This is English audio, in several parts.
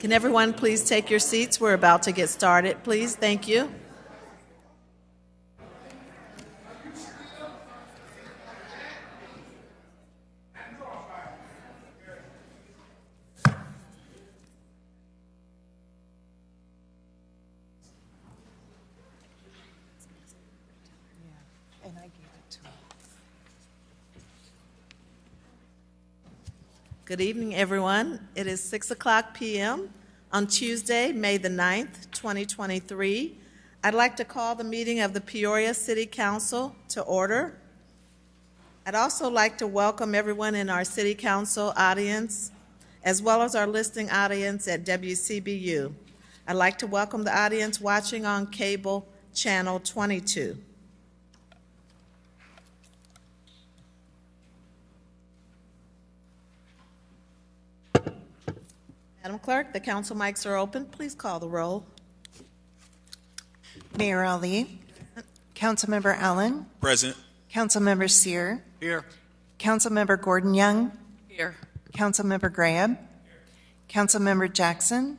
Can everyone please take your seats? We're about to get started, please. Thank you. Good evening, everyone. It is 6:00 p.m. on Tuesday, May the 9th, 2023. I'd like to call the meeting of the Peoria City Council to order. I'd also like to welcome everyone in our City Council audience, as well as our listening audience at WCBU. I'd like to welcome the audience watching on cable channel 22. Madam Clerk, the council mics are open. Please call the roll. Mayor Ali. Councilmember Allen. Present. Councilmember Sear. Here. Councilmember Gordon Young. Here. Councilmember Graham. Councilmember Jackson.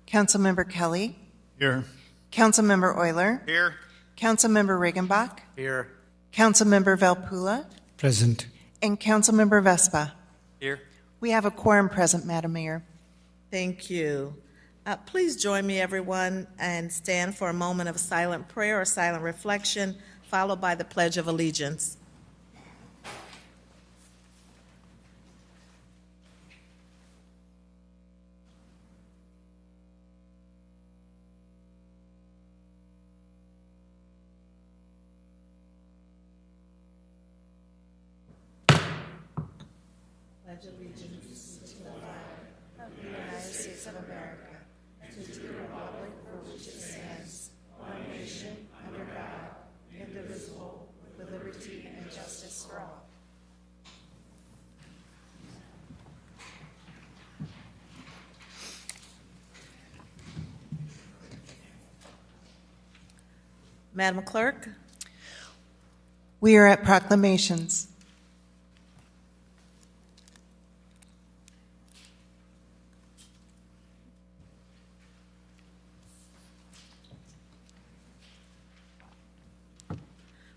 Councilmember Kelly. Here. Councilmember Euler. Here. Councilmember Regenbach. Here. Councilmember Valpula. Present. And Councilmember Vespa. Here. We have a quorum present, Madam Mayor. Thank you. Please join me, everyone, and stand for a moment of silent prayer or silent reflection, followed by the Pledge of Allegiance. Pledge allegiance to the flag of the United States of America, and to the republic for which it stands, one nation, under God, indivisible, with liberty and justice for all. Madam Clerk. We are at proclamations.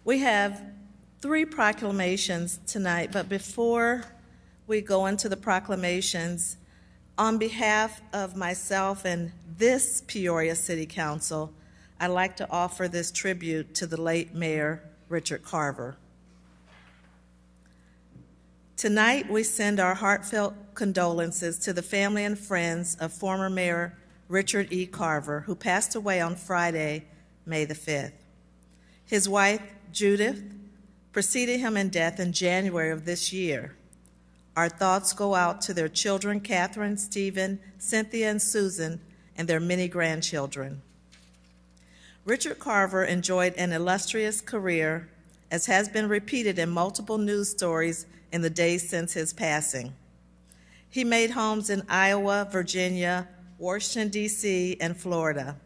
We have 3 proclamations tonight, but before we go into the proclamations, on behalf of myself and this Peoria City Council, I'd like to offer this tribute to the late Mayor Richard Carver. Tonight, we send our heartfelt condolences to the family and friends of former Mayor Richard E. Carver, who passed away on Friday, May the 5th. His wife, Judith, preceded him in death in January of this year. Our thoughts go out to their children, Catherine, Stephen, Cynthia, and Susan, and their many grandchildren. Richard Carver enjoyed an illustrious career, as has been repeated in multiple news stories in the days since his passing. He made homes in Iowa, Virginia, Washington, D.C., and Florida.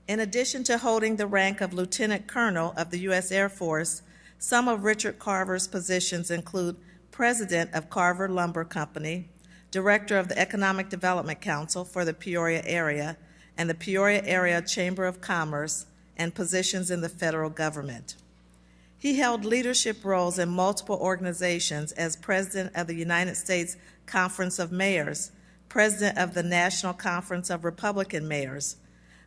In addition to holding the rank of Lieutenant Colonel of the U.S. Air Force, some of Richard Carver's positions include President of Carver Lumber Company, Director of the Economic Development Council for the Peoria area, and the Peoria Area Chamber of Commerce, and positions in the federal government. He held leadership roles in multiple organizations as President of the United States Conference of Mayors, President of the National Conference of Republican Mayors,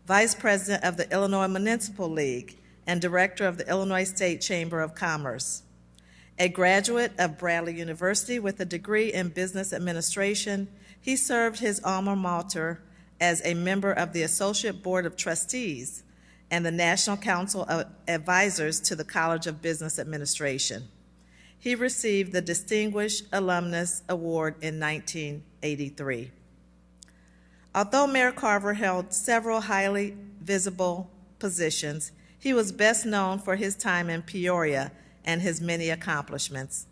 Vice President of the Illinois Municipal League, and Director of the Illinois State Chamber of Commerce. A graduate of Bradley University with a degree in business administration, he served his alma mater as a member of the Associate Board of Trustees and the National Council of Advisors to the College of Business Administration. He received the Distinguished Alumnus Award in 1983. Although Mayor Carver held several highly visible positions, he was best known for his time in Peoria and his many accomplishments.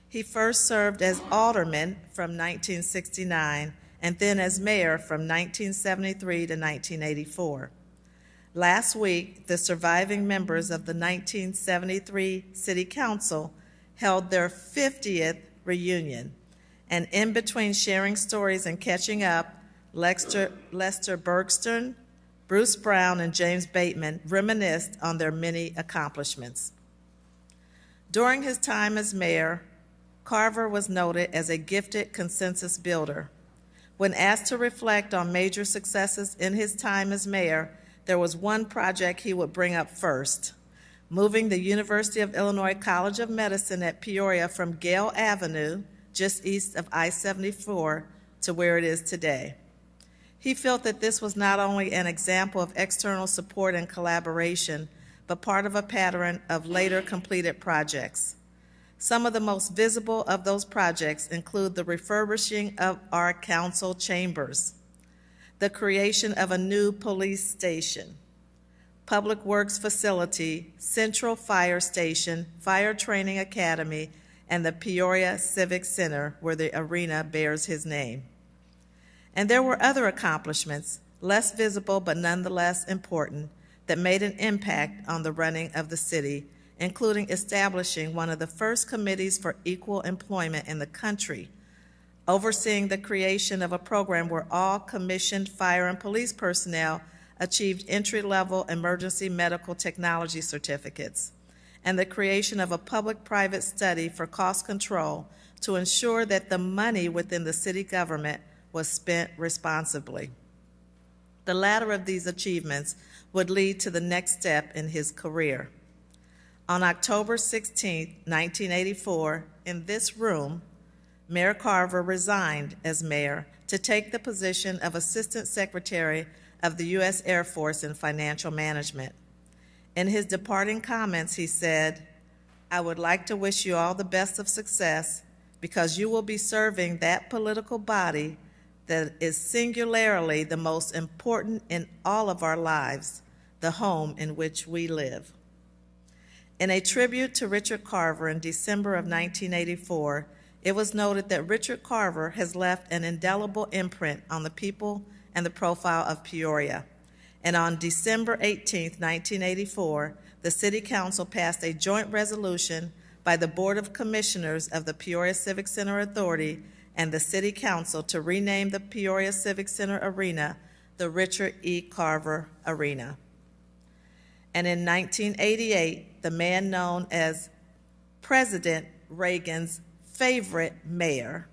He first served as alderman from 1969 and then as mayor from 1973 to 1984. Last week, the surviving members of the 1973 City Council held their 50th reunion, and in between sharing stories and catching up, Lester Bergstern, Bruce Brown, and James Bateman reminisced on their many accomplishments. During his time as mayor, Carver was noted as a gifted consensus builder. When asked to reflect on major successes in his time as mayor, there was one project he would bring up first: moving the University of Illinois College of Medicine at Peoria from Gale Avenue, just east of I-74, to where it is today. He felt that this was not only an example of external support and collaboration, but part of a pattern of later completed projects. Some of the most visible of those projects include the refurbishing of our council chambers, the creation of a new police station, Public Works facility, Central Fire Station, Fire Training Academy, and the Peoria Civic Center, where the arena bears his name. And there were other accomplishments, less visible but nonetheless important, that made an impact on the running of the city, including establishing one of the first committees for equal employment in the country, overseeing the creation of a program where all commissioned fire and police personnel achieved entry-level emergency medical technology certificates, and the creation of a public-private study for cost control to ensure that the money within the city government was spent responsibly. The latter of these achievements would lead to the next step in his career. On October 16, 1984, in this room, Mayor Carver resigned as mayor to take the position of Assistant Secretary of the U.S. Air Force in Financial Management. In his departing comments, he said, "I would like to wish you all the best of success because you will be serving that political body that is singularly the most important in all of our lives, the home in which we live." In a tribute to Richard Carver in December of 1984, it was noted that Richard Carver has left an indelible imprint on the people and the profile of Peoria. And on December 18, 1984, the City Council passed a joint resolution by the Board of Commissioners of the Peoria Civic Center Authority and the City Council to rename the Peoria Civic Center Arena the Richard E. Carver Arena. And in 1988, the man known as President Reagan's favorite mayor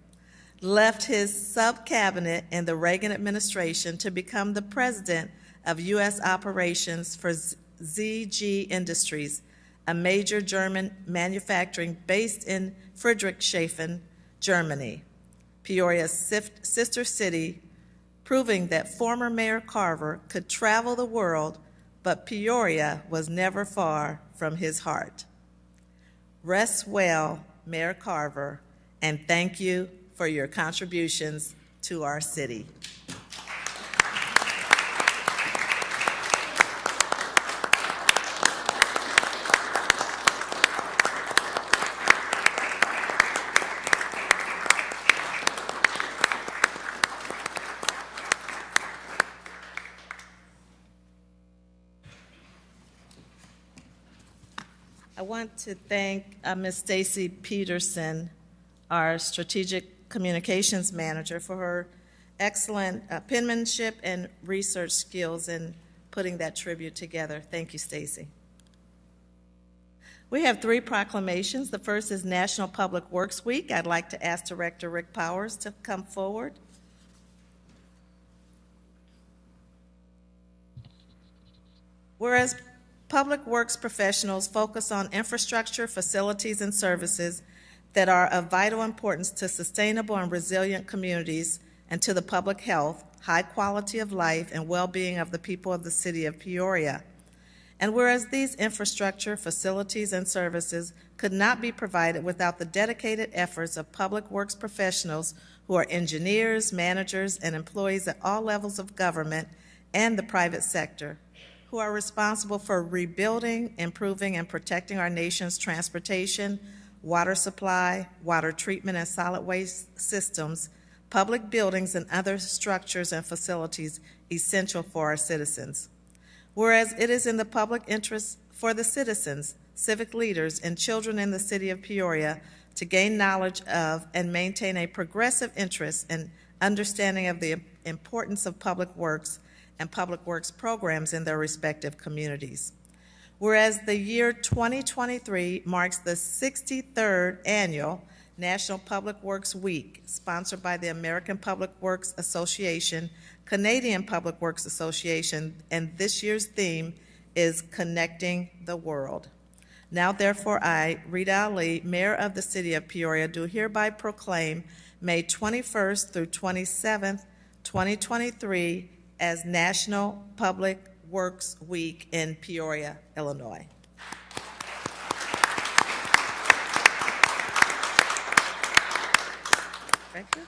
left his sub-cabinet in the Reagan administration to become the president of U.S. operations for ZG Industries, a major German manufacturing based in Friedrichshafen, Germany, Peoria's sister city, proving that former Mayor Carver could travel the world, but Peoria was never far from his heart. Rest well, Mayor Carver, and thank you for your contributions to our city. I want to thank Ms. Stacy Peterson, our Strategic Communications Manager, for her excellent penmanship and research skills in putting that tribute together. Thank you, Stacy. We have 3 proclamations. The first is National Public Works Week. I'd like to ask Director Rick Powers to come forward. Whereas public works professionals focus on infrastructure, facilities, and services that are of vital importance to sustainable and resilient communities and to the public health, high quality of life, and well-being of the people of the city of Peoria. And whereas these infrastructure, facilities, and services could not be provided without the dedicated efforts of public works professionals who are engineers, managers, and employees at all levels of government and the private sector, who are responsible for rebuilding, improving, and protecting our nation's transportation, water supply, water treatment and solid waste systems, public buildings, and other structures and facilities essential for our citizens. Whereas it is in the public interest for the citizens, civic leaders, and children in the city of Peoria to gain knowledge of and maintain a progressive interest in understanding of the importance of public works and public works programs in their respective communities. Whereas the year 2023 marks the 63rd annual National Public Works Week, sponsored by the American Public Works Association, Canadian Public Works Association, and this year's theme is Connecting the World. Now, therefore, I, Rita Ali, Mayor of the City of Peoria, do hereby proclaim May 21st through 27th, 2023 as National Public Works Week in Peoria, Illinois. Thank you.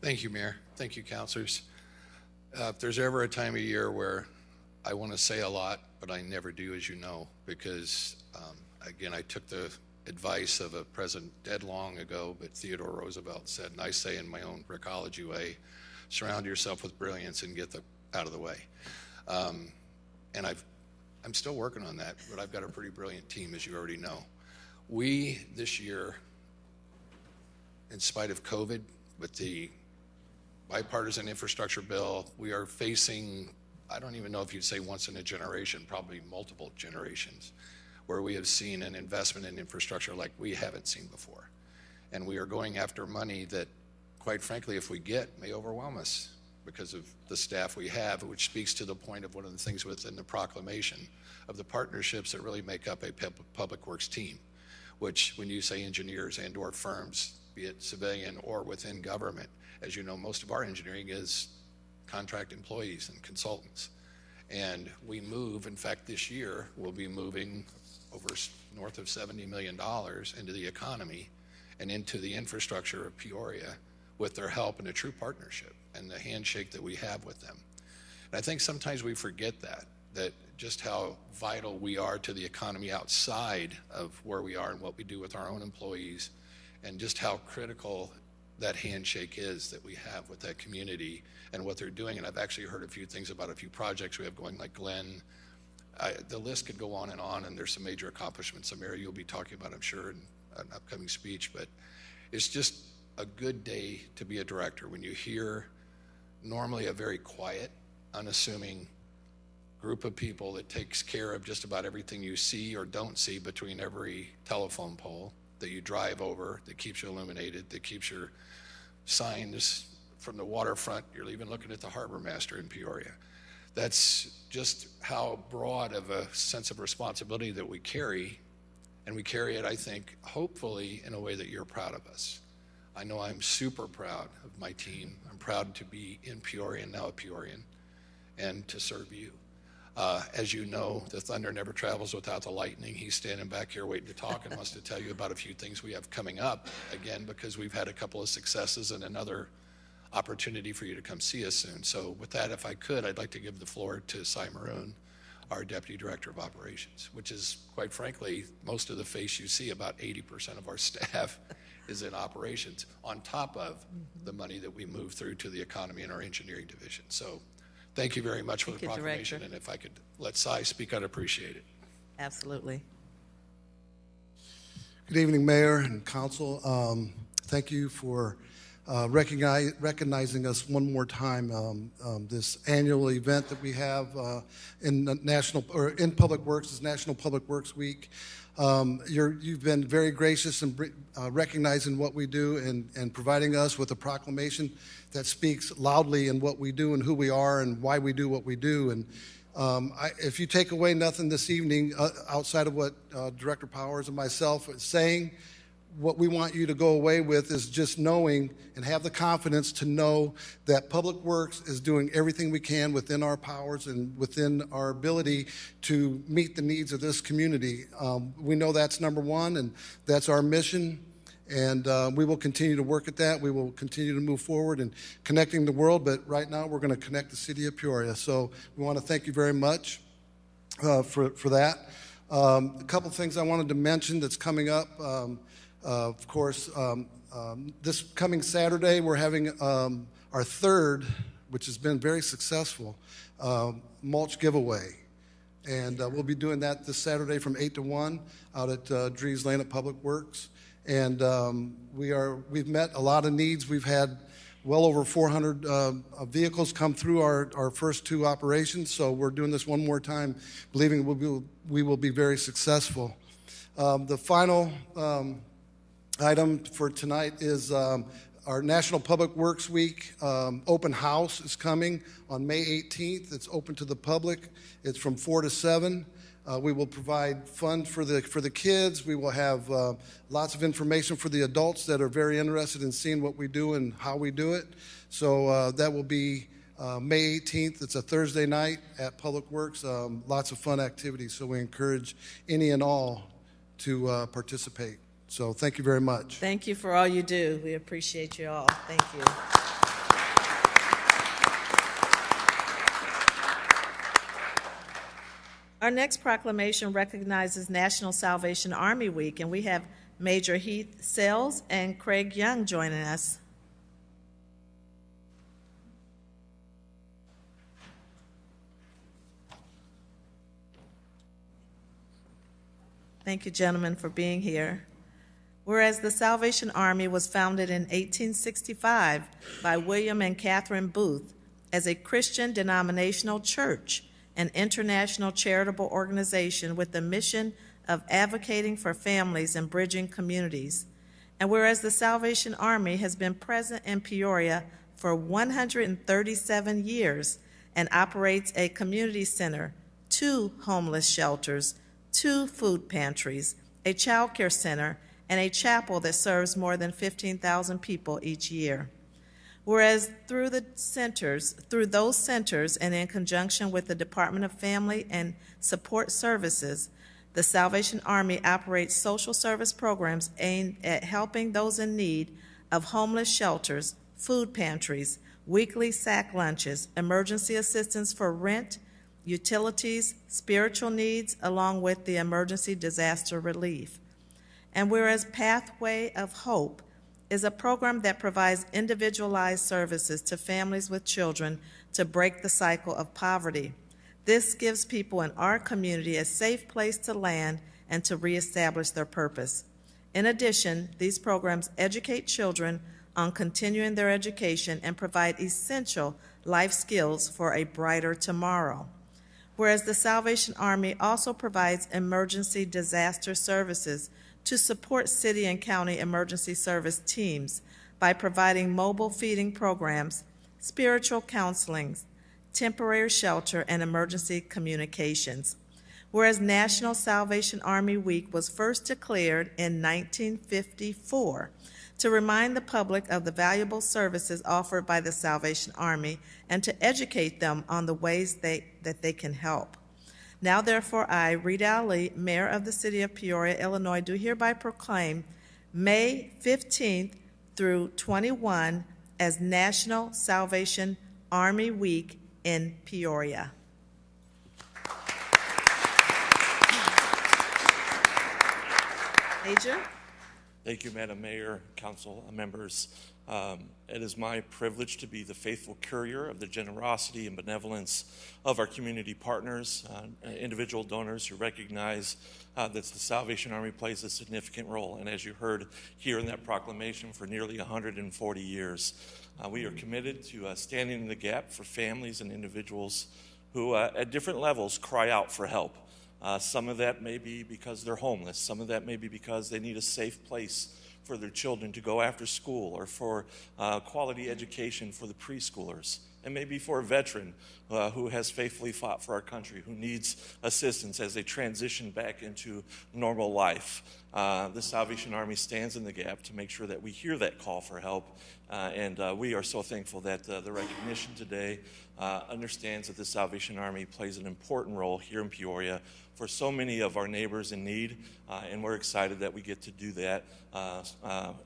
Thank you, Mayor. Thank you, councilors. If there's ever a time of year where I want to say a lot, but I never do, as you know, because, again, I took the advice of a president dead long ago, but Theodore Roosevelt said, and I say in my own brickology way, surround yourself with brilliance and get out of the way. And I'm still working on that, but I've got a pretty brilliant team, as you already know. We, this year, in spite of COVID, with the bipartisan infrastructure bill, we are facing, I don't even know if you'd say once in a generation, probably multiple generations, where we have seen an investment in infrastructure like we haven't seen before. And we are going after money that, quite frankly, if we get, may overwhelm us because of the staff we have, which speaks to the point of one of the things within the proclamation of the partnerships that really make up a public works team, which when you say engineers and or firms, be it civilian or within government, as you know, most of our engineering is contract employees and consultants. And we move, in fact, this year, we'll be moving over north of $70 million into the economy and into the infrastructure of Peoria with their help and a true partnership and the handshake that we have with them. And I think sometimes we forget that just how vital we are to the economy outside of where we are and what we do with our own employees, and just how critical that handshake is that we have with that community and what they're doing. And I've actually heard a few things about a few projects we have going, like Glenn. The list could go on, and there's some major accomplishments. Some area you'll be talking about, I'm sure, in an upcoming speech. But it's just a good day to be a director when you hear normally a very quiet, unassuming group of people that takes care of just about everything you see or don't see between every telephone pole that you drive over, that keeps you illuminated, that keeps your signs from the waterfront. You're even looking at the harbor master in Peoria. That's just how broad of a sense of responsibility that we carry, and we carry it, I think, hopefully in a way that you're proud of us. I know I'm super proud of my team. I'm proud to be in Peoria and now a Peorian and to serve you. As you know, the thunder never travels without the lightning. He's standing back here waiting to talk and wants to tell you about a few things we have coming up, again, because we've had a couple of successes and another opportunity for you to come see us soon. So with that, if I could, I'd like to give the floor to Cy Maroon, our Deputy Director of Operations, which is, quite frankly, most of the face you see. About 80% of our staff is in operations, on top of the money that we move through to the economy in our engineering division. So thank you very much for the proclamation. Director. And if I could let Cy speak, I'd appreciate it. Absolutely. Good evening, Mayor and Council. Thank you for recognizing us one more time. This annual event that we have in Public Works is National Public Works Week. You've been very gracious in recognizing what we do and providing us with a proclamation that speaks loudly in what we do and who we are and why we do what we do. And if you take away nothing this evening outside of what Director Powers and myself are saying, what we want you to go away with is just knowing and have the confidence to know that Public Works is doing everything we can within our powers and within our ability to meet the needs of this community. We know that's number one, and that's our mission, and we will continue to work at that. We will continue to move forward in connecting the world, but right now we're going to connect the city of Peoria. So we want to thank you very much for that. A couple things I wanted to mention that's coming up. Of course, this coming Saturday, we're having our third, which has been very successful, mulch giveaway. And we'll be doing that this Saturday from 8 to 1 out at Drees Lane at Public Works. And we've met a lot of needs. We've had well over 400 vehicles come through our first 2 operations, so we're doing this one more time, believing we will be very successful. The final item for tonight is our National Public Works Week open house is coming on May 18th. It's open to the public. It's from 4 to 7. We will provide funds for the kids. We will have lots of information for the adults that are very interested in seeing what we do and how we do it. So that will be May 18th. It's a Thursday night at Public Works. Lots of fun activities. So we encourage any and all to participate. So thank you very much. Thank you for all you do. We appreciate you all. Thank you. Our next proclamation recognizes National Salvation Army Week, and we have Major Heath Sells and Craig Young joining us. Thank you, gentlemen, for being here. Whereas the Salvation Army was founded in 1865 by William and Catherine Booth as a Christian denominational church, an international charitable organization with the mission of advocating for families and bridging communities. And whereas the Salvation Army has been present in Peoria for 137 years and operates a community center, 2 homeless shelters, 2 food pantries, a child care center, and a chapel that serves more than 15,000 people each year. Whereas through those centers and in conjunction with the Department of Family and Support Services, the Salvation Army operates social service programs aimed at helping those in need of homeless shelters, food pantries, weekly sack lunches, emergency assistance for rent, utilities, spiritual needs, along with the emergency disaster relief. And whereas Pathway of Hope is a program that provides individualized services to families with children to break the cycle of poverty. This gives people in our community a safe place to land and to reestablish their purpose. In addition, these programs educate children on continuing their education and provide essential life skills for a brighter tomorrow. Whereas the Salvation Army also provides emergency disaster services to support city and county emergency service teams by providing mobile feeding programs, spiritual counseling, temporary shelter, and emergency communications. Whereas National Salvation Army Week was first declared in 1954 to remind the public of the valuable services offered by the Salvation Army and to educate them on the ways that they can help. Now, therefore, I, Rita Ali, Mayor of the City of Peoria, Illinois, do hereby proclaim May 15th through 21 as National Salvation Army Week in Peoria. Major? Thank you, Madam Mayor, council members. It is my privilege to be the faithful courier of the generosity and benevolence of our community partners, individual donors who recognize that the Salvation Army plays a significant role. And as you heard here in that proclamation, for nearly 140 years, we are committed to standing in the gap for families and individuals who at different levels cry out for help. Some of that may be because they're homeless. Some of that may be because they need a safe place for their children to go after school, or for quality education for the preschoolers. And maybe for a veteran who has faithfully fought for our country, who needs assistance as they transition back into normal life. The Salvation Army stands in the gap to make sure that we hear that call for help. And we are so thankful that the recognition today understands that the Salvation Army plays an important role here in Peoria for so many of our neighbors in need, and we're excited that we get to do that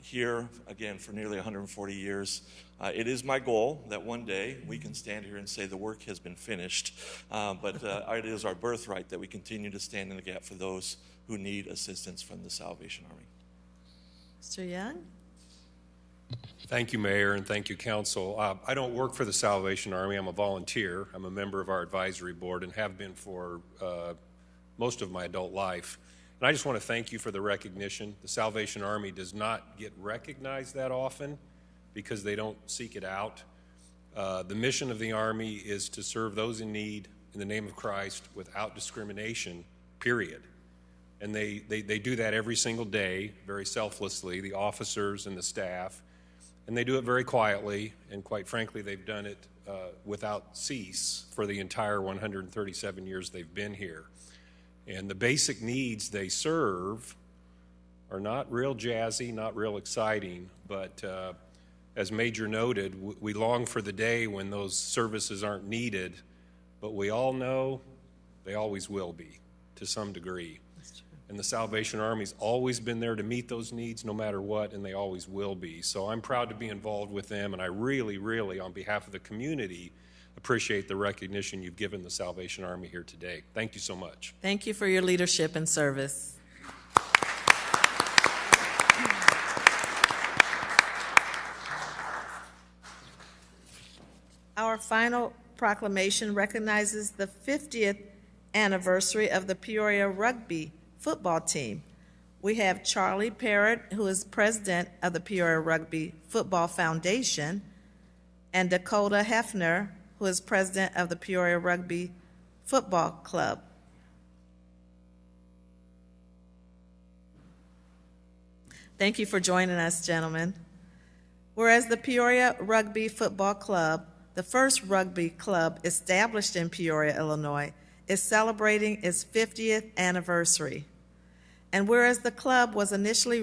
here, again, for nearly 140 years. It is my goal that one day we can stand here and say the work has been finished, but it is our birthright that we continue to stand in the gap for those who need assistance from the Salvation Army. Mr. Young? Thank you, Mayor, and thank you, Council. I don't work for the Salvation Army. I'm a volunteer. I'm a member of our advisory board and have been for most of my adult life. And I just want to thank you for the recognition. The Salvation Army does not get recognized that often. because they don't seek it out. The mission of the Army is to serve those in need in the name of Christ without discrimination, period. And they do that every single day, very selflessly, the officers and the staff. And they do it very quietly, and quite frankly, they've done it without cease for the entire 137 years they've been here. And the basic needs they serve are not real jazzy, not real exciting, but as Major noted, we long for the day when those services aren't needed, but we all know they always will be, to some degree. And the Salvation Army's always been there to meet those needs no matter what, and they always will be. So I'm proud to be involved with them, and I really, really, on behalf of the community, appreciate the recognition you've given the Salvation Army here today. Thank you so much. Thank you for your leadership and service. Our final proclamation recognizes the 50th anniversary of the Peoria Rugby football team. We have Charlie Parrott, who is president of the Peoria Rugby Football Foundation, and Dakota Hefner, who is president of the Peoria Rugby Football Club. Thank you for joining us, gentlemen. Whereas the Peoria Rugby Football Club, the first rugby club established in Peoria, Illinois, is celebrating its 50th anniversary. And whereas the club was initially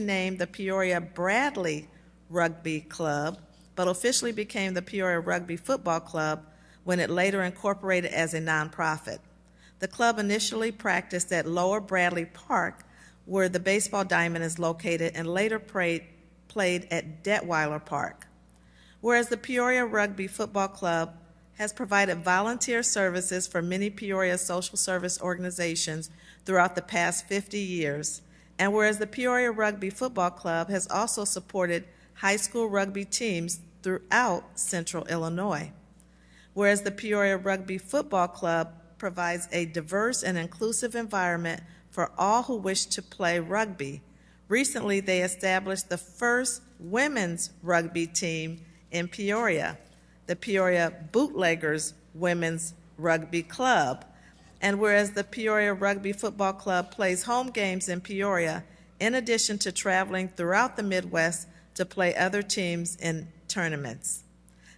named the Peoria Bradley Rugby Club, but officially became the Peoria Rugby Football Club when it later incorporated as a nonprofit. The club initially practiced at Lower Bradley Park, where the baseball diamond is located, and later played at Detweiler Park. Whereas the Peoria Rugby Football Club has provided volunteer services for many Peoria social service organizations throughout the past 50 years, and whereas the Peoria Rugby Football Club has also supported high school rugby teams throughout central Illinois. Whereas the Peoria Rugby Football Club provides a diverse and inclusive environment for all who wish to play rugby. Recently, they established the first women's rugby team in Peoria, the Peoria Bootleggers Women's Rugby Club. And whereas the Peoria Rugby Football Club plays home games in Peoria, in addition to traveling throughout the Midwest to play other teams in tournaments.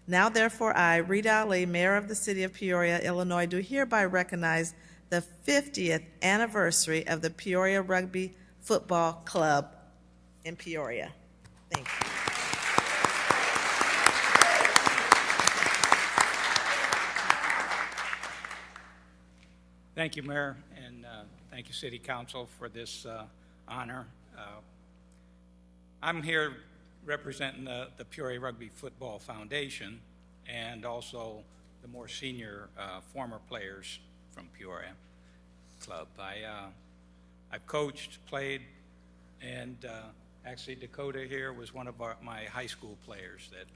Now, therefore, I, Rita Ali, Mayor of the City of Peoria, Illinois, do hereby recognize the 50th anniversary of the Peoria Rugby Football Club in Peoria. Thank you. Thank you, Mayor, and thank you, City Council, for this honor. I'm here representing the Peoria Rugby Football Foundation and also the more senior former players from Peoria Club. I've coached, played, and actually Dakota here was one of my high school players that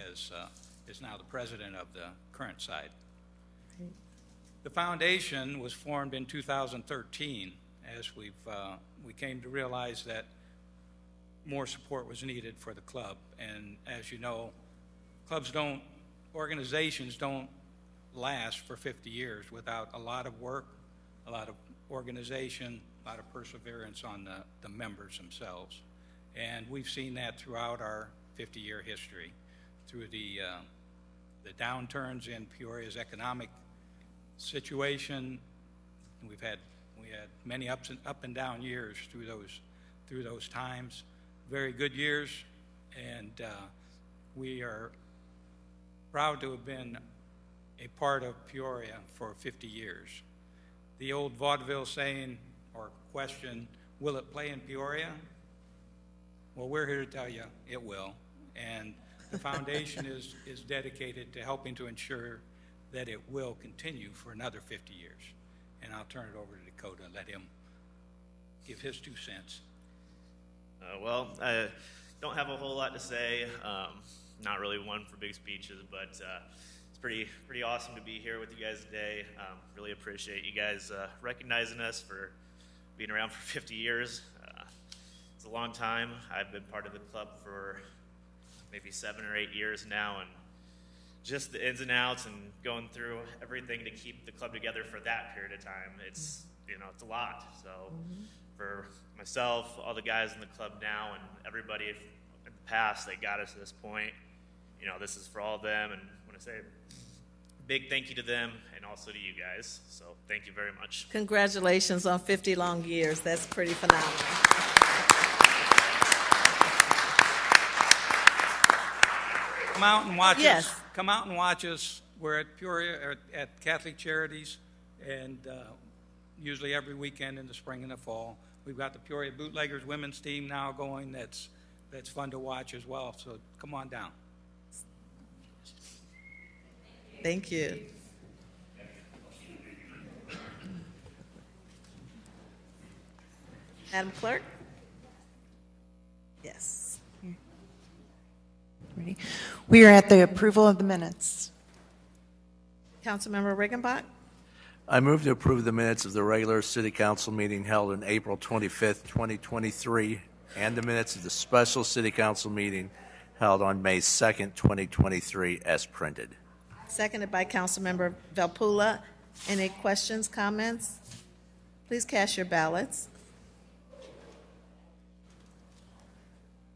is now the president of the current side. The foundation was formed in 2013 as we came to realize that more support was needed for the club. And as you know, organizations don't last for 50 years without a lot of work, a lot of organization, a lot of perseverance on the members themselves. And we've seen that throughout our 50-year history, through the downturns in Peoria's economic situation. We had many up and down years through those times, very good years, and we are proud to have been a part of Peoria for 50 years. The old vaudeville saying or question, will it play in Peoria? Well, we're here to tell you it will, and the foundation is dedicated to helping to ensure that it will continue for another 50 years. And I'll turn it over to Dakota and let him give his 2 cents. Well, I don't have a whole lot to say. Not really one for big speeches, but it's pretty awesome to be here with you guys today. Really appreciate you guys recognizing us for being around for 50 years. It's a long time. I've been part of the club for maybe 7 or 8 years now, and just the ins and outs and going through everything to keep the club together for that period of time, it's it's a lot. So for myself, all the guys in the club now, and everybody in the past that got us to this point, this is for all of them, and I want to say a big thank you to them and also to you guys. So thank you very much. Congratulations on 50 long years. That's pretty phenomenal. Come out and watch Yes. us. Come out and watch us. We're at Peoria, or at Catholic Charities, and usually every weekend in the spring and the fall. We've got the Peoria Bootleggers women's team now going. That's fun to watch as well. So come on down. Thank you. Madam Clerk? Yes. Ready? We are at the approval of the minutes. Councilmember Riggenbach? I move to approve the minutes of the regular city council meeting held on April 25th, 2023, and the minutes of the special city council meeting held on May 2nd, 2023, as printed. Seconded by Councilmember Valpula. Any questions, comments? Please cast your ballots.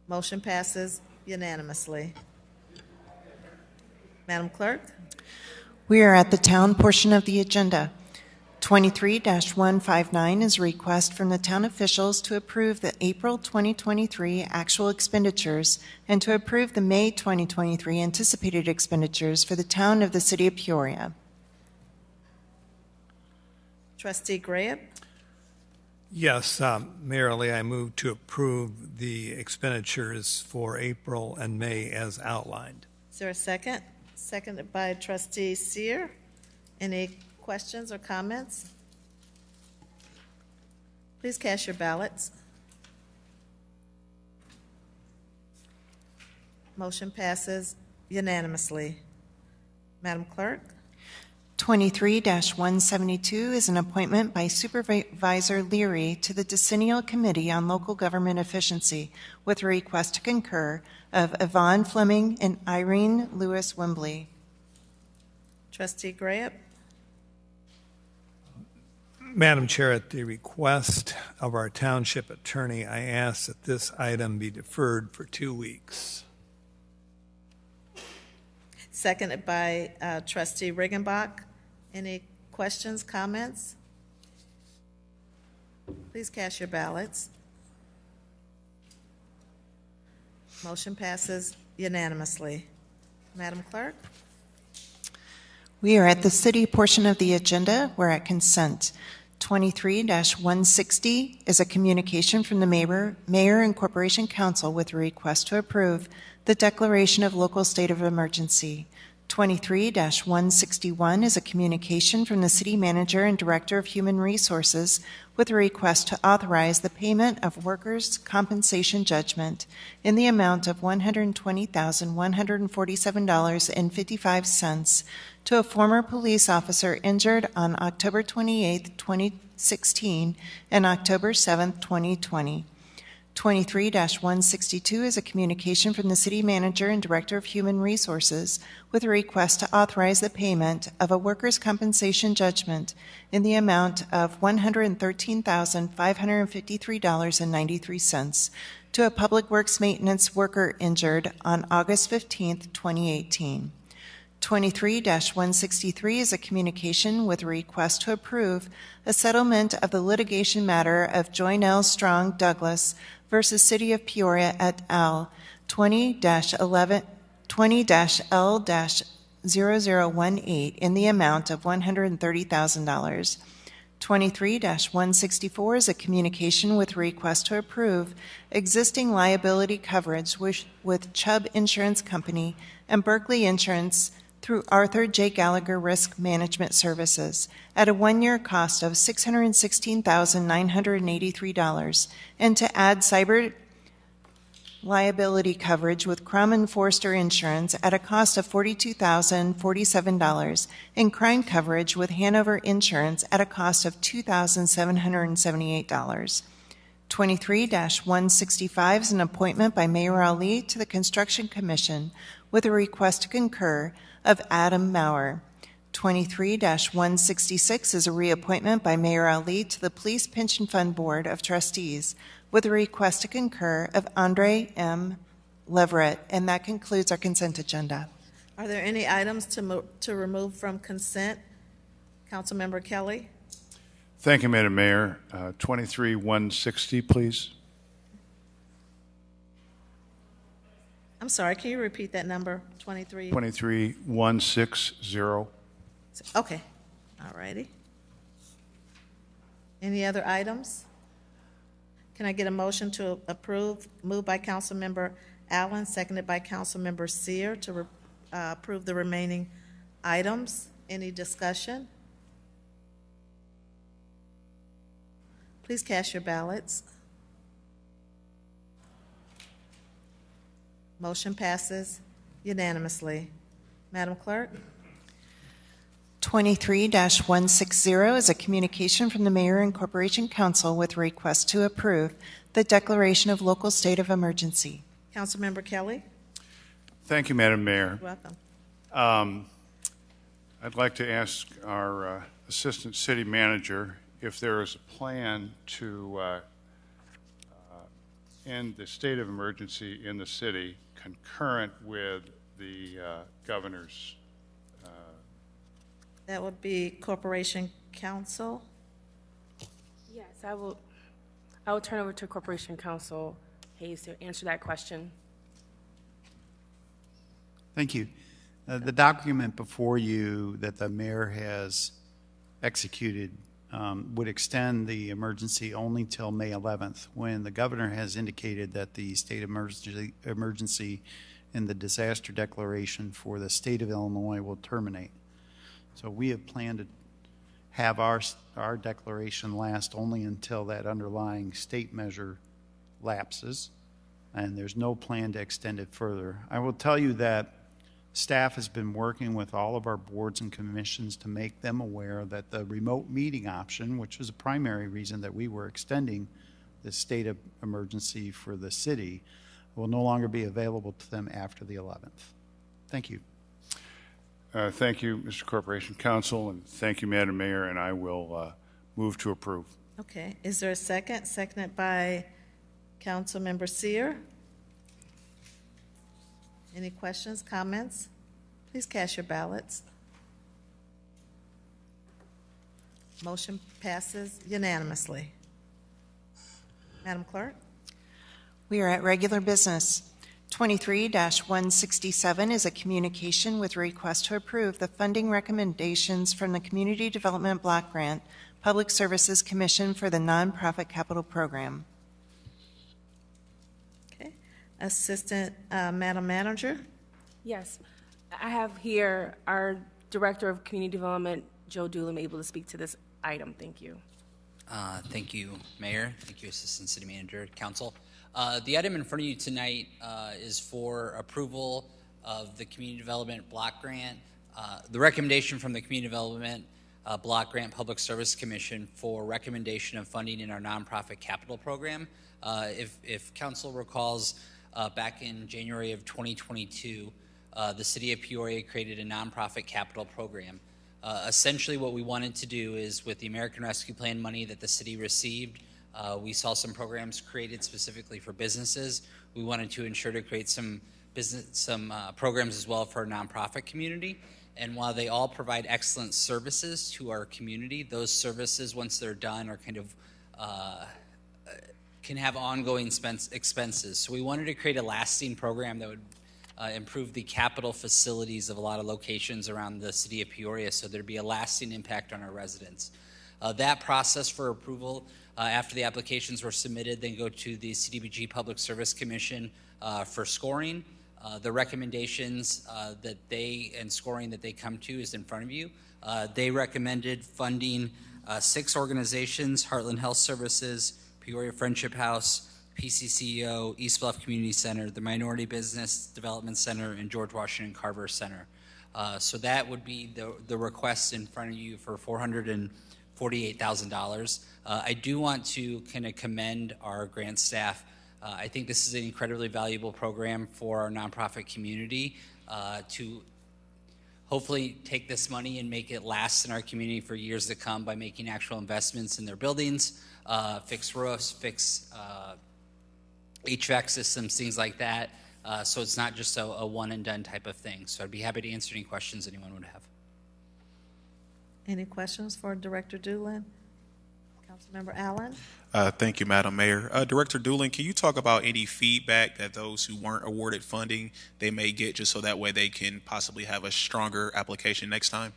Motion passes unanimously. Madam Clerk? We are at the town portion of the agenda. 23-159 is a request from the town officials to approve the April 2023 actual expenditures and to approve the May 2023 anticipated expenditures for the town of the city of Peoria. Trustee Graham? Yes, Mayor Lee, I move to approve the expenditures for April and May as outlined. Is there a second? Seconded by Trustee Sear. Any questions or comments? Please cast your ballots. Motion passes unanimously. Madam Clerk? 23-172 is an appointment by Supervisor Leary to the Decennial Committee on Local Government Efficiency with a request to concur of Yvonne Fleming and Irene Lewis Wembley. Trustee Graham? Madam Chair, at the request of our township attorney, I ask that this item be deferred for 2 weeks. Seconded by Trustee Riggenbach. Any questions, comments? Please cast your ballots. Motion passes unanimously. Madam Clerk? We are at the city portion of the agenda. We're at consent. 23-160 is a communication from the Mayor and Corporation Council with a request to approve the declaration of local state of emergency. 23-161 is a communication from the City Manager and Director of Human Resources with a request to authorize the payment of workers' compensation judgment in the amount of $120,147.55 to a former police officer injured on October 28, 2016 and October 7, 2020. 23-162 is a communication from the City Manager and Director of Human Resources with a request to authorize the payment of a workers' compensation judgment in the amount of $113,553.93 to a Public Works maintenance worker injured on August 15, 2018. 23-163 is a communication with a request to approve a settlement of the litigation matter of Joynell Strong Douglas versus City of Peoria et al. 20-L-0018 in the amount of $130,000. 23-164 is a communication with a request to approve existing liability coverage with Chubb Insurance Company and Berkeley Insurance through Arthur J. Gallagher Risk Management Services at a one-year cost of $616,983 and to add cyber liability coverage with Crum & Forster Insurance at a cost of $42,047 and crime coverage with Hanover Insurance at a cost of $2,778. 23-165 is an appointment by Mayor Ali to the Construction Commission with a request to concur of Adam Maurer. 23-166 is a reappointment by Mayor Ali to the Police Pension Fund Board of Trustees with a request to concur of Andre M. Leverett. And that concludes our consent agenda. Are there any items to remove from consent? Councilmember Kelly? Thank you, Madam Mayor. 23-160, please. I'm sorry, can you repeat that number? 23? 23-160. Okay, all righty. Any other items? Can I get a motion to approve? Moved by Councilmember Allen, seconded by Councilmember Seer to approve the remaining items. Any discussion? Please cast your ballots. Motion passes unanimously. Madam Clerk? 23-160 is a communication from the Mayor and Corporation Council with a request to approve the declaration of local state of emergency. Councilmember Kelly? Thank you, Madam Mayor. You're welcome. I'd like to ask our Assistant City Manager if there is a plan to end the state of emergency in the city concurrent with the governor's. That would be Corporation Council. Yes, I will turn over to Corporation Counsel Hayes to answer that question. Thank you. The document before you that the mayor has executed would extend the emergency only till May 11th, when the governor has indicated that the state of emergency and the disaster declaration for the state of Illinois will terminate. So we have planned to have our declaration last only until that underlying state measure lapses, and there's no plan to extend it further. I will tell you that staff has been working with all of our boards and commissions to make them aware that the remote meeting option, which is a primary reason that we were extending the state of emergency for the city, will no longer be available to them after the 11th. Thank you. Thank you, Mr. Corporation Counsel, and thank you, Madam Mayor, and I will move to approve. Okay, is there a second? Seconded by Councilmember Seer. Any questions, comments? Please cast your ballots. Motion passes unanimously. Madam Clerk? We are at regular business. 23-167 is a communication with a request to approve the funding recommendations from the Community Development Block Grant Public Services Commission for the Nonprofit Capital Program. Okay. Assistant Madam Manager? Yes, I have here our Director of Community Development, Joe Doolin, able to speak to this item. Thank you. Thank you, Mayor. Thank you, Assistant City Manager, Council. The item in front of you tonight is for approval of the Community Development Block Grant. The recommendation from the Community Development Block Grant Public Service Commission for recommendation of funding in our nonprofit capital program. If Council recalls, back in January of 2022, the City of Peoria created a nonprofit capital program. Essentially what we wanted to do is, with the American Rescue Plan money that the city received, we saw some programs created specifically for businesses. We wanted to ensure to create some programs as well for our nonprofit community. And while they all provide excellent services to our community, those services, once they're done, are kind of can have ongoing expenses. So we wanted to create a lasting program that would improve the capital facilities of a lot of locations around the city of Peoria, so there'd be a lasting impact on our residents. That process for approval, after the applications were submitted, then go to the CDBG Public Service Commission for scoring. The recommendations scoring that they come to is in front of you. They recommended funding 6 organizations: Heartland Health Services, Peoria Friendship House, PCCO, East Bluff Community Center, the Minority Business Development Center, and George Washington Carver Center. So that would be the request in front of you for $48,000. I do want to kind of commend our grant staff. I think this is an incredibly valuable program for our nonprofit community to hopefully take this money and make it last in our community for years to come by making actual investments in their buildings, fix roofs, fix HVAC systems, things like that. So it's not just a one and done type of thing. So I'd be happy to answer any questions anyone would have. Any questions for Director Doolin? Councilmember Allen? Thank you, Madam Mayor. Director Doolin, can you talk about any feedback that those who weren't awarded funding they may get, just so that way they can possibly have a stronger application next time?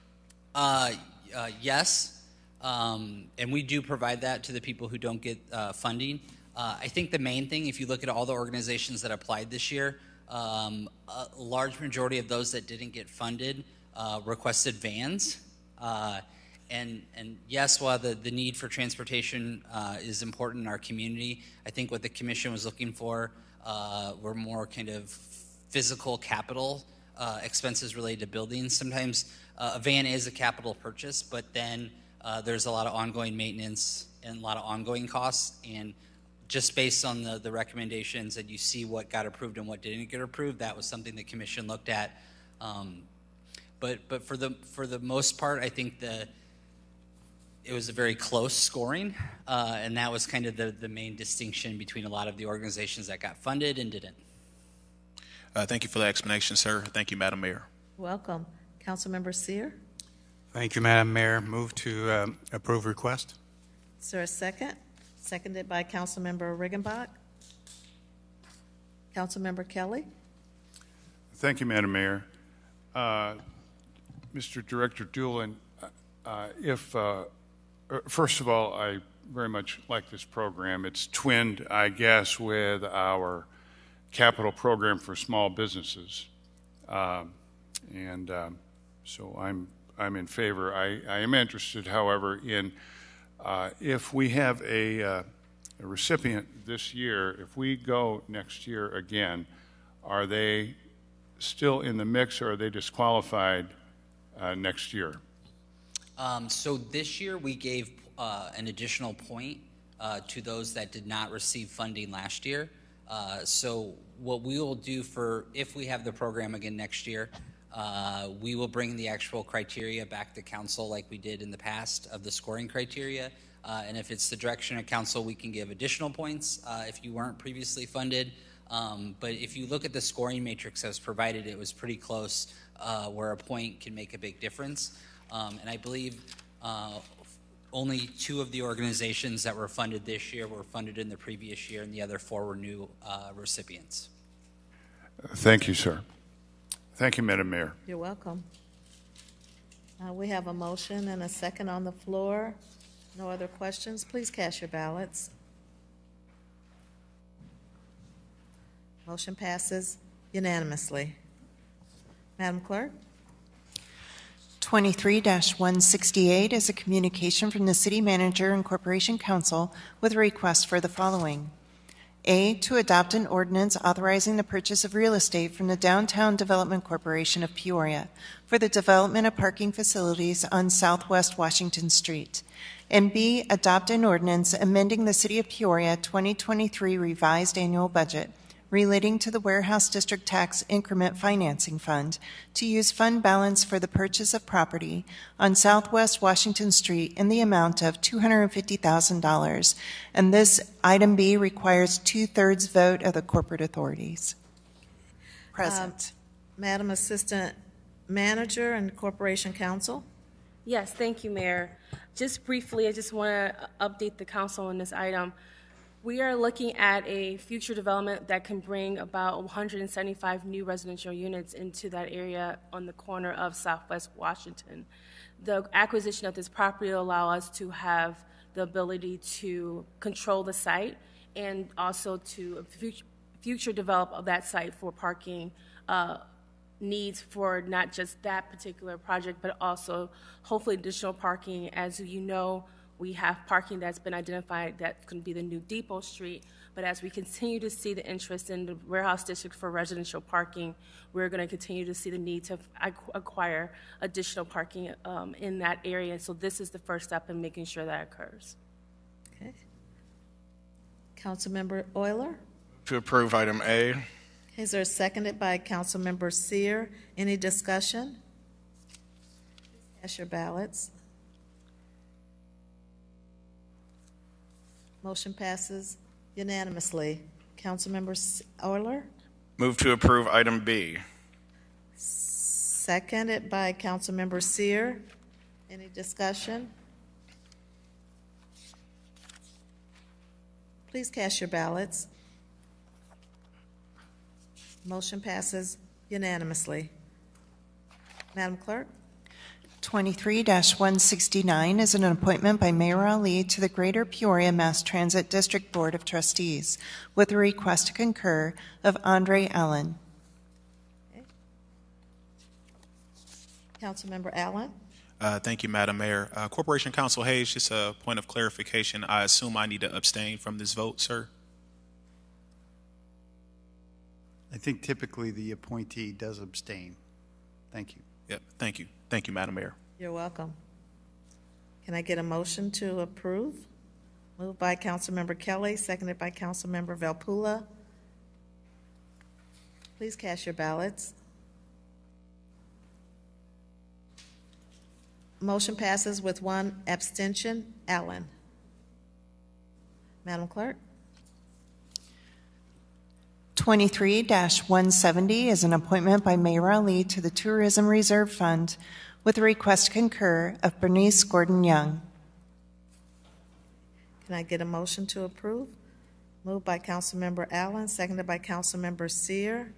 Yes, and we do provide that to the people who don't get funding. I think the main thing, if you look at all the organizations that applied this year, a large majority of those that didn't get funded requested vans. And yes, while the need for transportation is important in our community, I think what the commission was looking for were more kind of physical capital expenses related to buildings. Sometimes a van is a capital purchase, but then there's a lot of ongoing maintenance and a lot of ongoing costs. And just based on the recommendations and you see what got approved and what didn't get approved, that was something the commission looked at. But for the most part, I think it was a very close scoring, and that was kind of the main distinction between a lot of the organizations that got funded and didn't. Thank you for the explanation, sir. Thank you, Madam Mayor. Welcome. Councilmember Seer? Thank you, Madam Mayor. Move to approve request. Is there a second? Seconded by Councilmember Riggenbach. Councilmember Kelly? Thank you, Madam Mayor. Mr. Director Doolin, first of all, I very much like this program. It's twinned, I guess, with our capital program for small businesses, so I'm in favor. I am interested, however, in if we have a recipient this year, if we go next year again, are they still in the mix, or are they disqualified next year? So this year we gave an additional point to those that did not receive funding last year. So what we will do if we have the program again next year, we will bring the actual criteria back to council like we did in the past of the scoring criteria. And if it's the direction of council, we can give additional points if you weren't previously funded. But if you look at the scoring matrix that was provided, it was pretty close where a point can make a big difference. And I believe only 2 of the organizations that were funded this year were funded in the previous year, and the other 4 were new recipients. Thank you, sir. Thank you, Madam Mayor. You're welcome. We have a motion and a second on the floor. No other questions? Please cast your ballots. Motion passes unanimously. Madam Clerk? 23-168 is a communication from the City Manager and Corporation Council with a request for the following. A, to adopt an ordinance authorizing the purchase of real estate from the Downtown Development Corporation of Peoria for the development of parking facilities on Southwest Washington Street. And B, adopt an ordinance amending the City of Peoria 2023 revised annual budget relating to the Warehouse District Tax Increment Financing Fund to use fund balance for the purchase of property on Southwest Washington Street in the amount of $250,000. And this item B requires 2/3 vote of the corporate authorities. Present. Madam Assistant Manager and Corporation Counsel? Yes, thank you, Mayor. Just briefly, I just want to update the council on this item. We are looking at a future development that can bring about 175 new residential units into that area on the corner of Southwest Washington. The acquisition of this property will allow us to have the ability to control the site and also to future develop of that site for parking needs for not just that particular project, but also hopefully additional parking. As you know, we have parking that's been identified that could be the new Depot Street, But as we continue to see the interest in the warehouse district for residential parking, we're going to continue to see the need to acquire additional parking in that area. So this is the first step in making sure that occurs. Okay. Councilmember Euler? To approve item A. Okay, is there a seconded by Councilmember Seer? Any discussion? Cast your ballots. Motion passes unanimously. Councilmember Euler? Move to approve item B. Seconded by Councilmember Seer. Any discussion? Please cast your ballots. Motion passes unanimously. Madam Clerk? 23-169 is an appointment by Mayor Ali to the Greater Peoria Mass Transit District Board of Trustees with a request to concur of Andre Allen. Okay. Councilmember Allen? Thank you, Madam Mayor. Corporation Counsel Hayes, just a point of clarification. I assume I need to abstain from this vote, sir? I think typically the appointee does abstain. Thank you. Yep, thank you. Thank you, Madam Mayor. You're welcome. Can I get a motion to approve? Moved by Councilmember Kelly, seconded by Councilmember Valpula. Please cast your ballots. Motion passes with one abstention. Allen. Madam Clerk? 23-170 is an appointment by Mayor Ali to the Tourism Reserve Fund with a request to concur of Bernice Gordon-Young. Can I get a motion to approve? Moved by Councilmember Allen, seconded by Councilmember Seer.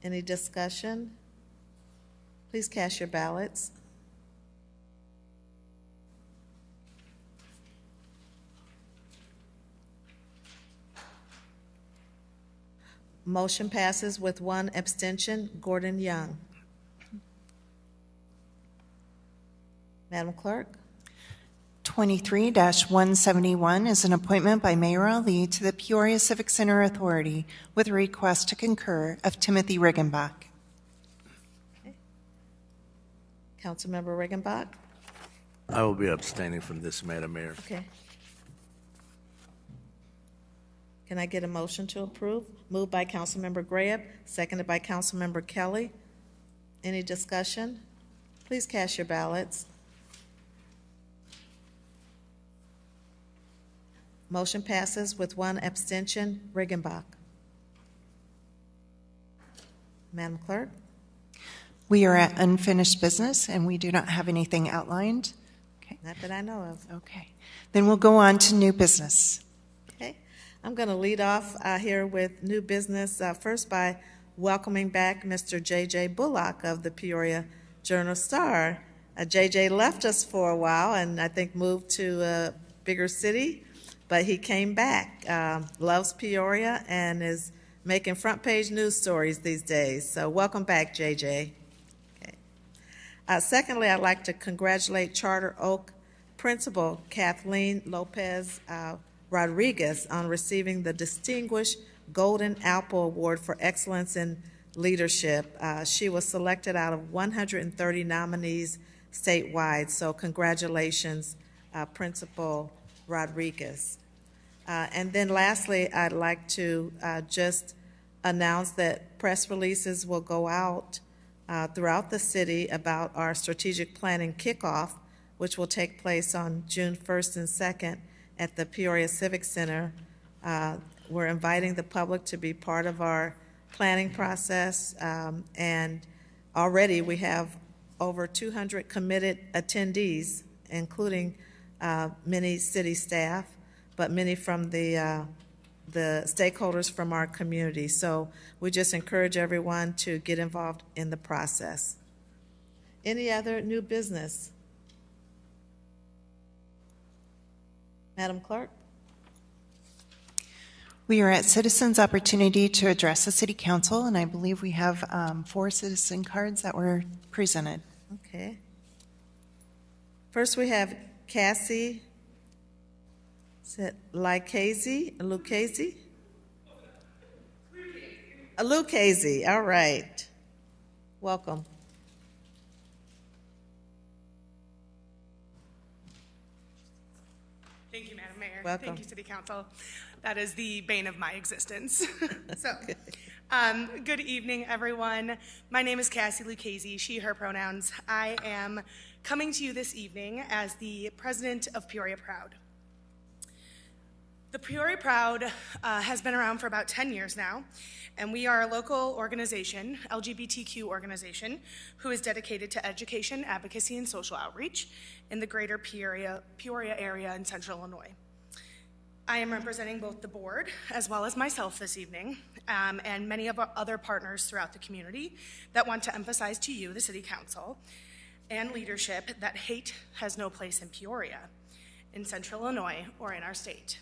Any discussion? Please cast your ballots. Motion passes with one abstention. Gordon Young. Madam Clerk? 23-171 is an appointment by Mayor Ali to the Peoria Civic Center Authority with a request to concur of Timothy Riggenbach. Okay. Councilmember Riggenbach? I will be abstaining from this, Madam Mayor. Okay. Can I get a motion to approve? Moved by Councilmember Graham, seconded by Councilmember Kelly. Any discussion? Please cast your ballots. Motion passes with one abstention. Riggenbach. Madam Clerk? We are at unfinished business, and we do not have anything outlined. Okay. Not that I know of. Okay. Then we'll go on to new business. Okay. I'm going to lead off here with new business, first by welcoming back Mr. J.J. Bullock of the Peoria Journal-Star. J.J. left us for a while and I think moved to a bigger city, but he came back, loves Peoria, and is making front-page news stories these days. So welcome back, J.J. Okay. Secondly, I'd like to congratulate Charter Oak Principal Kathleen Lopez Rodriguez on receiving the Distinguished Golden Apple Award for Excellence in Leadership. She was selected out of 130 nominees statewide, so congratulations, Principal Rodriguez. And then lastly, I'd like to just announce that press releases will go out throughout the city about our strategic planning kickoff, which will take place on June 1st and 2nd at the Peoria Civic Center. We're inviting the public to be part of our planning process, and already we have over 200 committed attendees, including many city staff, but many from the stakeholders from our community. So we just encourage everyone to get involved in the process. Any other new business? Madam Clerk? We are at citizens' opportunity to address the City Council, and I believe we have 4 citizen cards that were presented. Okay. First, we have Cassie Is it Lucchese? Lucchese? Lucchese, all right. Welcome. Thank you, Madam Mayor. Welcome. Thank you, City Council. That is the bane of my existence. Good evening, everyone. My name is Cassie Lucchese, she, her pronouns. I am coming to you this evening as the president of Peoria Proud. The Peoria Proud has been around for about 10 years now, and we are a local organization, LGBTQ organization, who is dedicated to education, advocacy, and social outreach in the greater Peoria area in central Illinois. I am representing both the board as well as myself this evening, and many of our other partners throughout the community that want to emphasize to you, the City Council, and leadership that hate has no place in Peoria, in central Illinois, or in our state.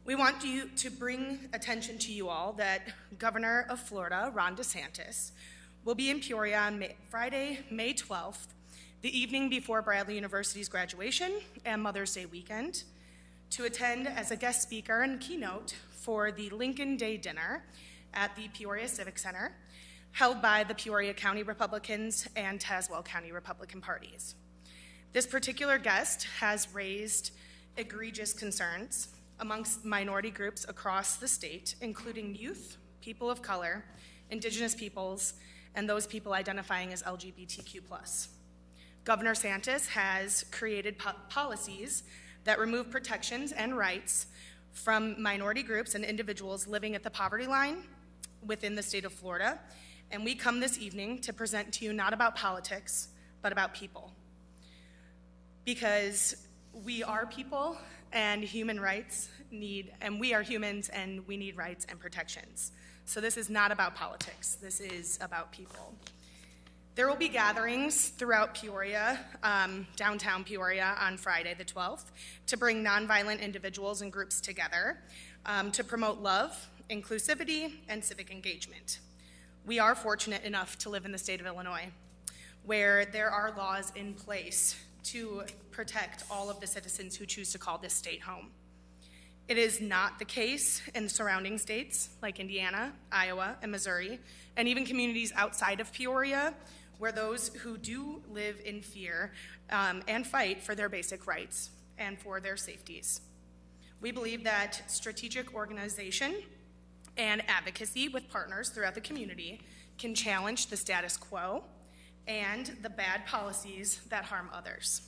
We want you to bring attention to you all that Governor of Florida, Ron DeSantis, will be in Peoria on Friday, May 12th, the evening before Bradley University's graduation and Mother's Day weekend, to attend as a guest speaker and keynote for the Lincoln Day dinner at the Peoria Civic Center, held by the Peoria County Republicans and Tazewell County Republican parties. This particular guest has raised egregious concerns amongst minority groups across the state, including youth, people of color, indigenous peoples, and those people identifying as LGBTQ+. Governor DeSantis has created policies that remove protections and rights from minority groups and individuals living at the poverty line within the state of Florida. And we come this evening to present to you not about politics, but about people. Because we are people and human rights and we are humans and we need rights and protections. So this is not about politics, this is about people. There will be gatherings throughout Peoria, downtown Peoria on Friday the 12th, to bring nonviolent individuals and groups together to promote love, inclusivity, and civic engagement. We are fortunate enough to live in the state of Illinois, where there are laws in place to protect all of the citizens who choose to call this state home. It is not the case in the surrounding states like Indiana, Iowa, and Missouri, and even communities outside of Peoria, where those who do live in fear and fight for their basic rights and for their safeties. We believe that strategic organization and advocacy with partners throughout the community can challenge the status quo and the bad policies that harm others.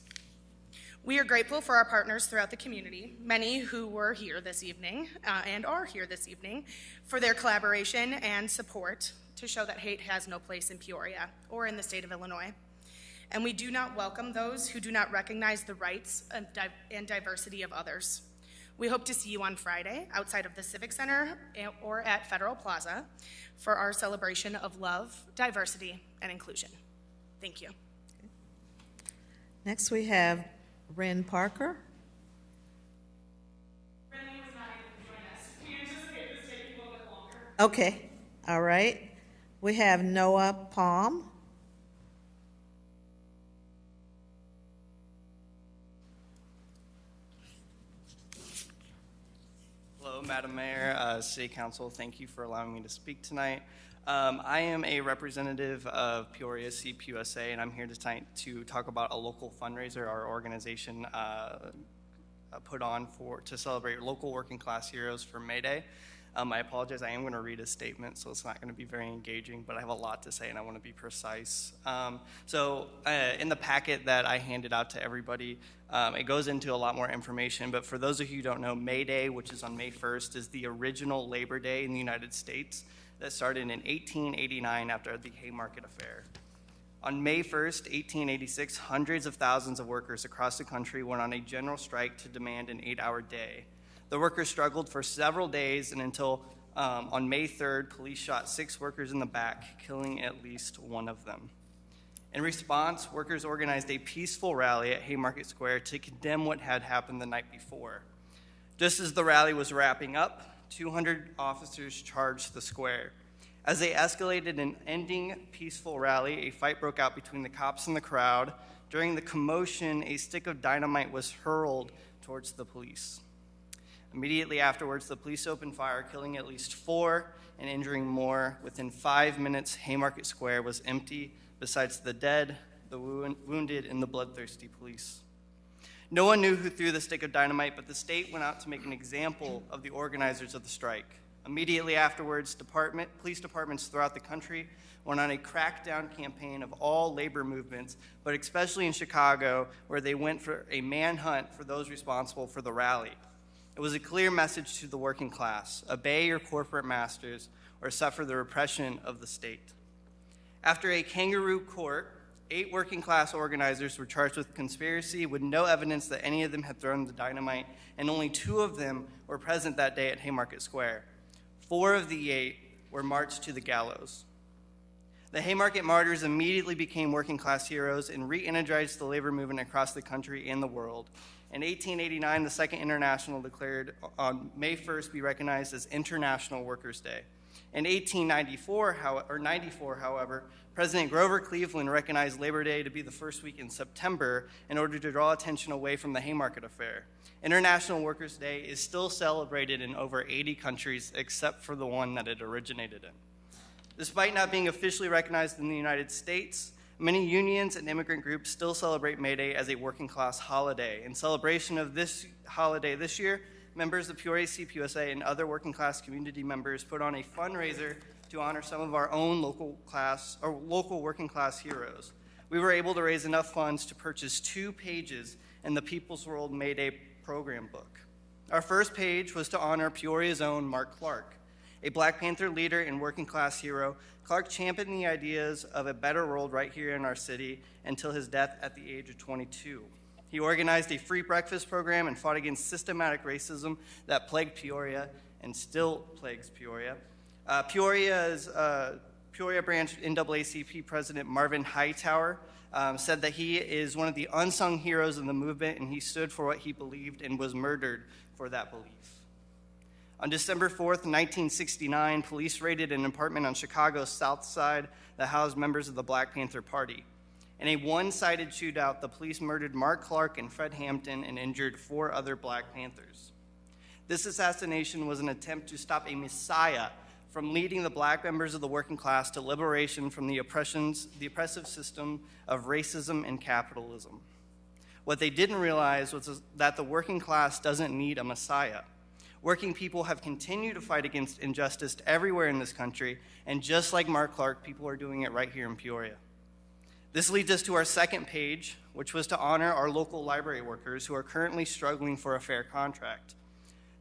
We are grateful for our partners throughout the community, many who were here this evening and are here this evening, for their collaboration and support to show that hate has no place in Peoria or in the state of Illinois. And we do not welcome those who do not recognize the rights and diversity of others. We hope to see you on Friday outside of the Civic Center or at Federal Plaza for our celebration of love, diversity, and inclusion. Thank you. Next we have Ren Parker. Ren was not able to join us. We anticipate this taking a little bit longer. Okay, all right. We have Noah Palm. Hello, Madam Mayor, City Council. Thank you for allowing me to speak tonight. I am a representative of Peoria CPUSA, and I'm here tonight to talk about a local fundraiser our organization put on to celebrate local working class heroes for May Day. I apologize, I am going to read a statement, so it's not going to be very engaging, but I have a lot to say and I want to be precise. In the packet that I handed out to everybody, it goes into a lot more information, but for those of you who don't know, May Day, which is on May 1st, is the original Labor Day in the United States that started in 1889 after the Haymarket Affair. On May 1st, 1886, hundreds of thousands of workers across the country went on a general strike to demand an 8-hour day. The workers struggled for several days and until on May 3rd, police shot 6 workers in the back, killing at least one of them. In response, workers organized a peaceful rally at Haymarket Square to condemn what had happened the night before. Just as the rally was wrapping up, 200 officers charged the square. As they escalated an ending peaceful rally, a fight broke out between the cops and the crowd. During the commotion, a stick of dynamite was hurled towards the police. Immediately afterwards, the police opened fire, killing at least 4 and injuring more. Within 5 minutes, Haymarket Square was empty, besides the dead, the wounded, and the bloodthirsty police. No one knew who threw the stick of dynamite, but the state went out to make an example of the organizers of the strike. Immediately afterwards, police departments throughout the country went on a crackdown campaign of all labor movements, but especially in Chicago, where they went for a manhunt for those responsible for the rally. It was a clear message to the working class: obey your corporate masters or suffer the repression of the state. After a kangaroo court, 8 working class organizers were charged with conspiracy with no evidence that any of them had thrown the dynamite, and only 2 of them were present that day at Haymarket Square. 4 of the 8 were marched to the gallows. The Haymarket Martyrs immediately became working class heroes and re-energized the labor movement across the country and the world. In 1889, the Second International declared on May 1st be recognized as International Workers' Day. In 1894, however, President Grover Cleveland recognized Labor Day to be the first week in September in order to draw attention away from the Haymarket affair. International Workers' Day is still celebrated in over 80 countries except for the one that it originated in. Despite not being officially recognized in the United States, many unions and immigrant groups still celebrate May Day as a working class holiday. In celebration of this holiday this year, members of Peoria CPUSA and other working class community members put on a fundraiser to honor some of our own local working class heroes. We were able to raise enough funds to purchase 2 pages in the People's World May Day program book. Our first page was to honor Peoria's own Mark Clark. A Black Panther leader and working class hero, Clark championed the ideas of a better world right here in our city until his death at the age of 22. He organized a free breakfast program and fought against systematic racism that plagued Peoria and still plagues Peoria. Peoria branch NAACP President Marvin Hightower said that he is one of the unsung heroes in the movement, and he stood for what he believed and was murdered for that belief. On December 4th, 1969, police raided an apartment on Chicago's South Side that housed members of the Black Panther Party. In a one-sided shootout, the police murdered Mark Clark and Fred Hampton and injured 4 other Black Panthers. This assassination was an attempt to stop a messiah from leading the Black members of the working class to liberation from the oppressive system of racism and capitalism. What they didn't realize was that the working class doesn't need a messiah. Working people have continued to fight against injustice everywhere in this country, and just like Mark Clark, people are doing it right here in Peoria. This leads us to our second page, which was to honor our local library workers who are currently struggling for a fair contract.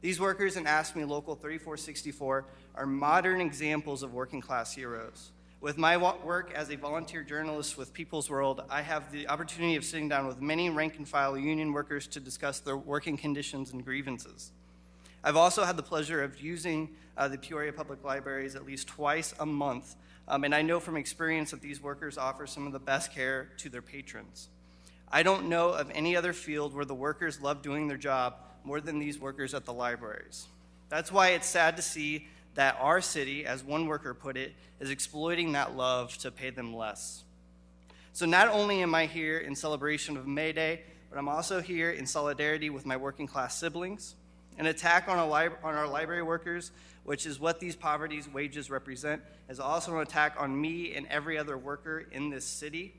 These workers in AFSCME Local 3464 are modern examples of working class heroes. With my work as a volunteer journalist with People's World, I have the opportunity of sitting down with many rank and file union workers to discuss their working conditions and grievances. I've also had the pleasure of using the Peoria Public Libraries at least twice a month, and I know from experience that these workers offer some of the best care to their patrons. I don't know of any other field where the workers love doing their job more than these workers at the libraries. That's why it's sad to see that our city, as one worker put it, is exploiting that love to pay them less. So not only am I here in celebration of May Day, but I'm also here in solidarity with my working class siblings. An attack on our library workers, which is what these poverty wages represent, is also an attack on me and every other worker in this city.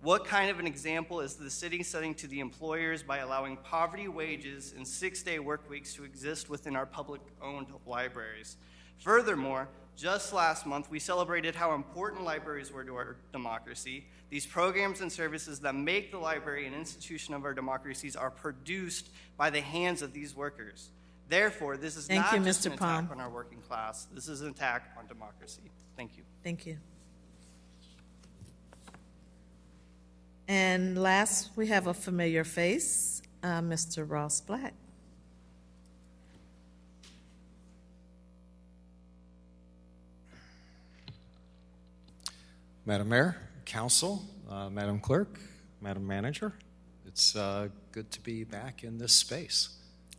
What kind of an example is the city setting to the employers by allowing poverty wages and 6-day work weeks to exist within our public-owned libraries? Furthermore, just last month, we celebrated how important libraries were to our democracy. These programs and services that make the library an institution of our democracies are produced by the hands of these workers. Therefore, this is not just an attack on our working class. This is an attack on democracy. Thank you. Thank you. And last, we have a familiar face, Mr. Ross Black. Madam Mayor, Council, Madam Clerk, Madam Manager, it's good to be back in this space.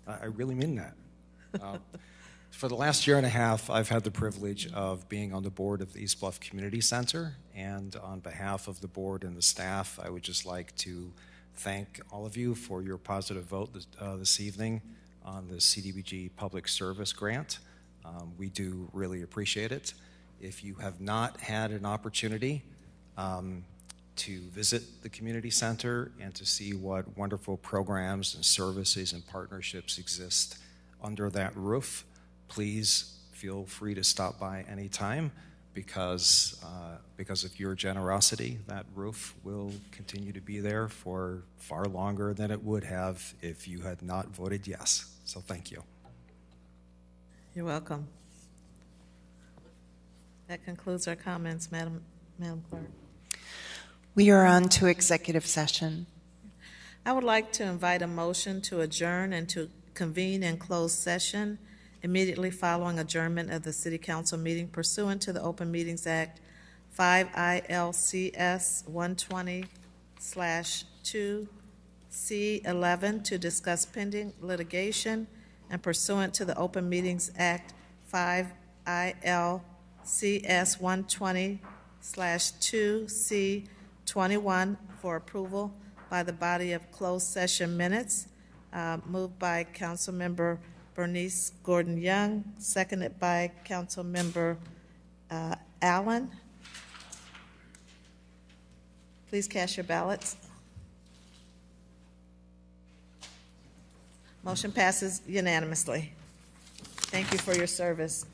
I really mean that. For the last year and a half, I've had the privilege of being on the board of the East Bluff Community Center, and on behalf of the board and the staff, I would just like to thank all of you for your positive vote this evening on the CDBG Public Service Grant. We do really appreciate it. If you have not had an opportunity to visit the community center and to see what wonderful programs and services and partnerships exist under that roof, please feel free to stop by anytime, because of your generosity, that roof will continue to be there for far longer than it would have if you had not voted yes. So thank you. You're welcome. That concludes our comments, Madam Clerk. We are on to executive session. I would like to invite a motion to adjourn and to convene in closed session immediately following adjournment of the City Council meeting pursuant to the Open Meetings Act 5 ILCS 120/2C11 to discuss pending litigation, and pursuant to the Open Meetings Act 5 ILCS 120/2C21 for approval by the body of closed session minutes. Moved by Councilmember Bernice Gordon-Young, seconded by Councilmember Allen. Please cast your ballots. Motion passes unanimously. Thank you for your service.